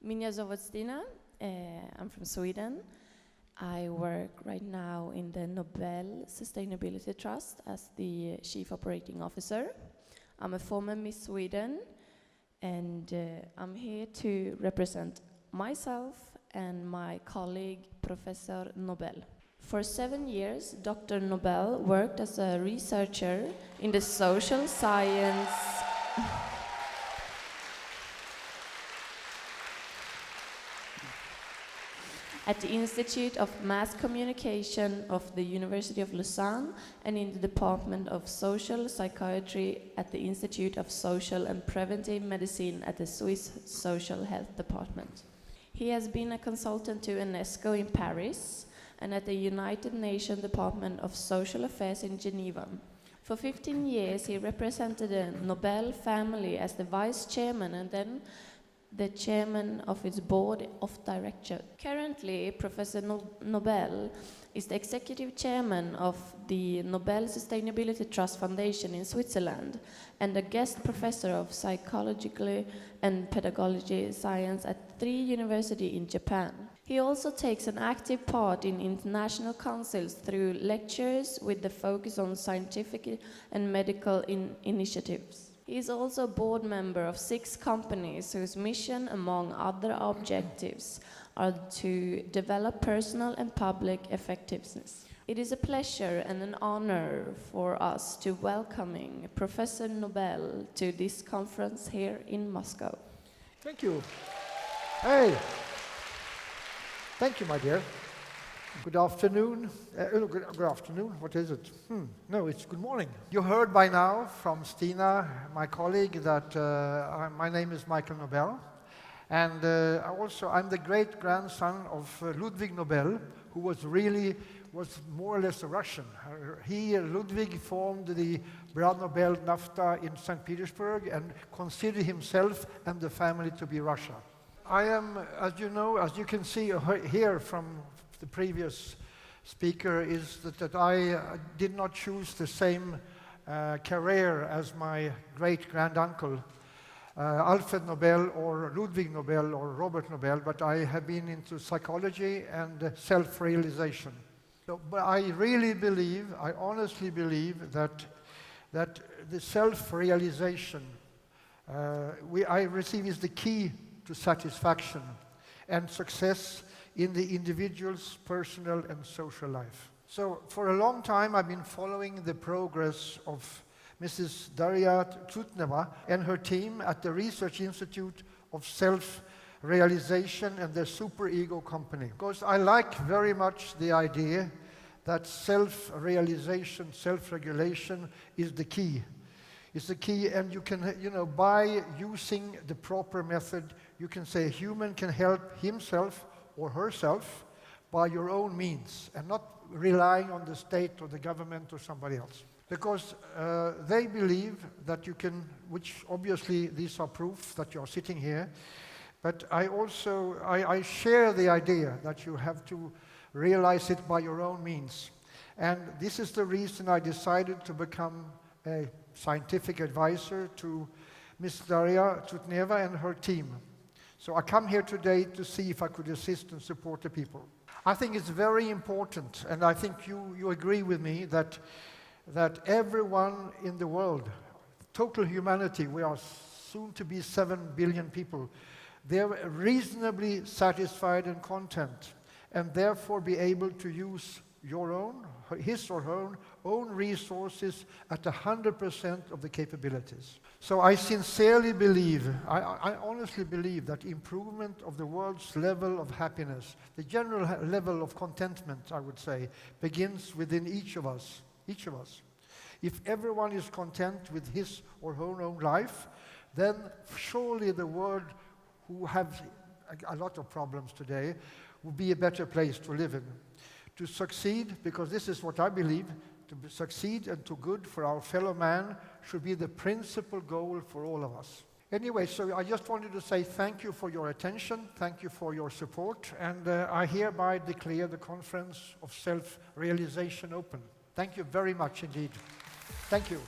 Меня зовут Stina. I'm from Sweden. I work right now in the Nobel Sustainability Trust as the Chief Operating Officer. I'm a former Miss Sweden, and I'm here to represent myself and my colleague, Professor Nobel. For 7 years, Dr. Nobel worked as a researcher in the social science at the Institute of Mass Communication of the University of Lausanne and in the Department of Social Psychiatry at the Institute of Social and Preventive Medicine at the Swiss Social Health Department. He has been a consultant to UNESCO in Paris and at the United Nations Department of Social Affairs in Geneva. For 15 years, he represented the Nobel family as the vice chairman and then the chairman of its board of directors. Currently, Professor Nobel is the executive chairman of the Nobel Sustainability Trust Foundation in Switzerland and a guest professor of psychological and pedagogy science at 3 universities in Japan. He also takes an active part in international councils through lectures with the focus on scientific and medical initiatives. He is also a board member of 6 companies whose mission, among other objectives, are to develop personal and public effectiveness. It is a pleasure and an honor for us to welcoming Professor Nobel to this conference here in Moscow. Thank you. Hey. Thank you, my dear. Good afternoon. Good afternoon. What is it? No, it's good morning. You heard by now from Stina, my colleague, that my name is Michael Nobel. And I'm the great-grandson of Ludwig Nobel, who was more or less a Russian. Ludwig formed the Brad Nobel NAFTA in St. Petersburg and considered himself and the family to be Russia. I am, as you can see here from the previous speaker, is that I did not choose the same career as my great-granduncle, Alfred Nobel or Ludwig Nobel or Robert Nobel, but I have been into psychology and self-realization. But I honestly believe that the self-realization I receive is the key to satisfaction and success in the individual's personal and social life. So for a long time I've been following the progress of Mrs. Daria Trutneva and her team at the Research Institute of Self-Realization and the Super Ego company. Because I like very much the idea that self-realization, self-regulation is the key. It's the key, and you can, by using the proper method, you can say a human can help himself or herself by your own means and not relying on the state or the government or somebody else. Because they believe that you can, which obviously these are proof that you're sitting here, but I share the idea that you have to realize it by your own means. And this is the reason I decided to become a scientific advisor to Ms. Daria Trutneva and her team. So I come here today to see if I could assist and support the people. I think it's very important, and I think you agree with me, that everyone in the world, total humanity, we are soon to be 7 billion people, they're reasonably satisfied and content, and therefore be able to use his or her own resources at 100% of the capabilities. So I sincerely believe, I honestly believe that improvement of the world's level of happiness, the general level of contentment, I would say, begins within each of us. Each of us. If everyone is content with his or her own life, then surely the world, who have a lot of problems today, will be a better place to live in. To succeed, because this is what I believe, to succeed and to good for our fellow man should be the principal goal for all of us. Anyway, so I just wanted to say thank you for your attention, thank you for your support, and I hereby declare the Conference of Self-Realization open. Thank you very much indeed. Thank you.